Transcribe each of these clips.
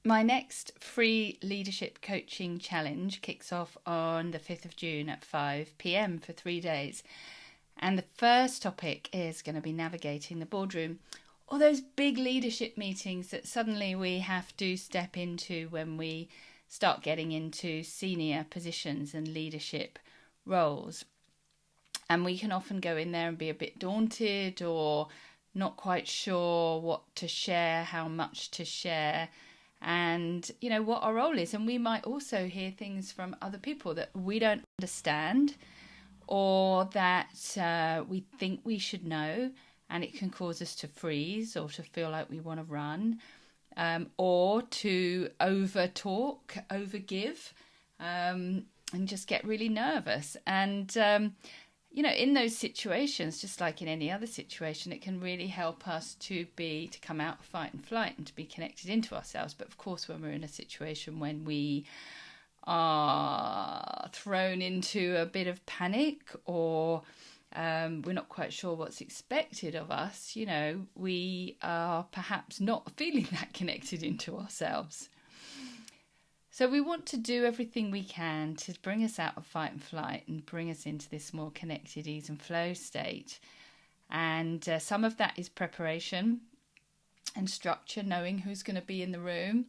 My next free leadership coaching challenge kicks off on the 5th of June at 5 p.m. for 3 days. And the first topic is going to be navigating the boardroom, all those big leadership meetings that suddenly we have to step into when we start getting into senior positions and leadership roles. And we can often go in there and be a bit daunted or not quite sure what to share, how much to share, and what our role is. And we might also hear things from other people that we don't understand or that we think we should know, and it can cause us to freeze or to feel like we want to run, or to over talk, over give, and just get really nervous. And in those situations, just like in any other situation, it can really help us to come out of fight and flight and to be connected into ourselves. But of course, when we're in a situation when we are thrown into a bit of panic or we're not quite sure what's expected of us, we are perhaps not feeling that connected into ourselves. So we want to do everything we can to bring us out of fight and flight and bring us into this more connected ease and flow state. And some of that is preparation and structure, knowing who's going to be in the room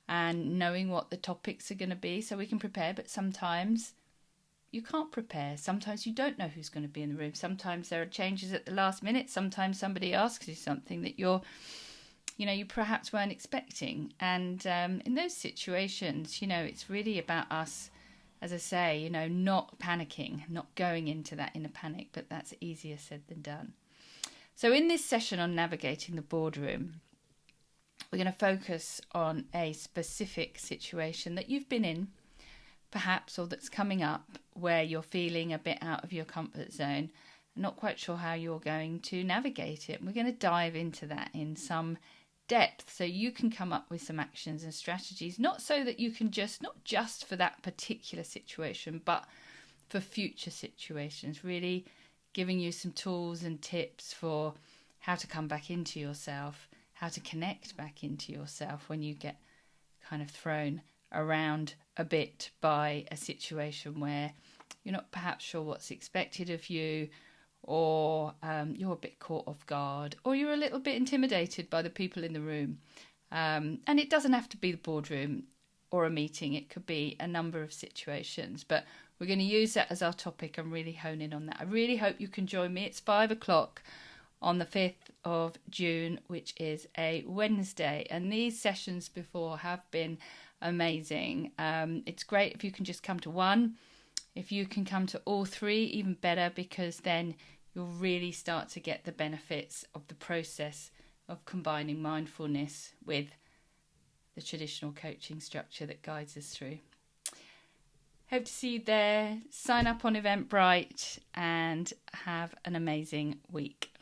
and knowing what the topics are going to be so we can prepare. But sometimes you can't prepare. Sometimes you don't know who's going to be in the room. Sometimes there are changes at the last minute. Sometimes somebody asks you something that you perhaps weren't expecting. And in those situations, it's really about us, as I say, not panicking, not going into that inner panic, but that's easier said than done. So in this session on navigating the boardroom, we're going to focus on a specific situation that you've been in, perhaps, or that's coming up where you're feeling a bit out of your comfort zone and not quite sure how you're going to navigate it. And we're going to dive into that in some depth so you can come up with some actions and strategies, not so that you can not just for that particular situation, but for future situations, really giving you some tools and tips for how to come back into yourself, how to connect back into yourself when you get kind of thrown around a bit by a situation where you're not perhaps sure what's expected of you, or you're a bit caught off guard, or you're a little bit intimidated by the people in the room. And it doesn't have to be the boardroom or a meeting. It could be a number of situations. But we're going to use that as our topic and really hone in on that. I really hope you can join me. It's 5 o'clock on the 5th of June, which is a Wednesday. And these sessions before have been amazing. It's great if you can just come to one. If you can come to all three, even better, because then you'll really start to get the benefits of the process of combining mindfulness with the traditional coaching structure that guides us through. Hope to see you there. Sign up on Eventbrite and have an amazing week.